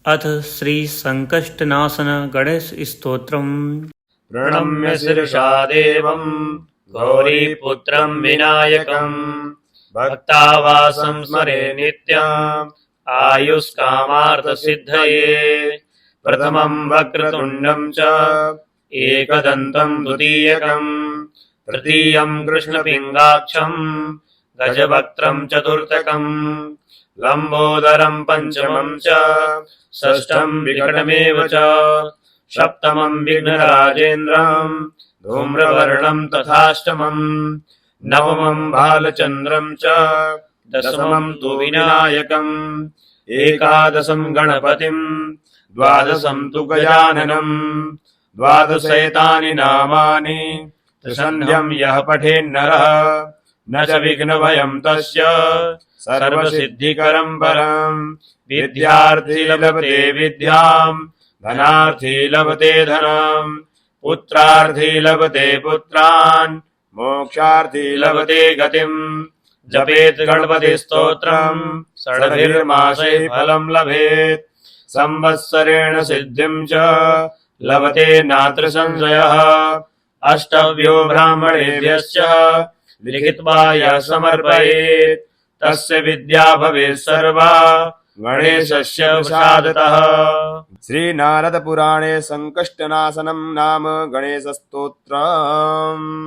अथ श्री संकष्टनाशन गणेश स्तोत्रम्। प्रणम्य शिरसा देवम् गौरीपुत्रम् विनायकम् भक्तावासं स्मरे नित्यम् आयुष्कामार्थसिद्धये। प्रथमम् वक्रतुण्डम् च एकदन्तम् द्वितीयकम् तृतीयम् कृष्णपिङ्गाक्षम् गजवक्त्रम् चतुर्थकम् लम्बोदरम् पञ्चमम् च षष्ठम् विकटमेव च सप्तमम् विघ्नराजेन्द्रम् धूम्रवर्णम् तथाष्टमम् नवमम् बालचन्द्रम् च दशमम् तु विनायकम् एकादशम् गणपतिम् द्वादशम् तु गजाननम् द्वादशैतानि नामानि त्रिसन्ध्यम् यः पठेन्नरः न च विघ्नभयम् तस्य सर्वसिद्धिकरम् परम्। विद्यार्थी लभते विद्याम् धनार्थी लभते धनम् पुत्रार्थी लभते पुत्रान् मोक्षार्थी लभते गतिम्। जपेत् गणपति स्तोत्रम् षड्भिर्मासैः फलम् लभेत् संवत्सरेण सिद्धिम् च लभते नात्र संशयः। अष्टभ्यो ब्राह्मणेभ्यश्च लिखित्वा यः समर्पयेत् तस्य विद्या भवेत् सर्वा गणेशस्य प्रसादतः। श्रीनारदपुराणे संकष्टनाशनं नाम गणेशस्तोत्रम्।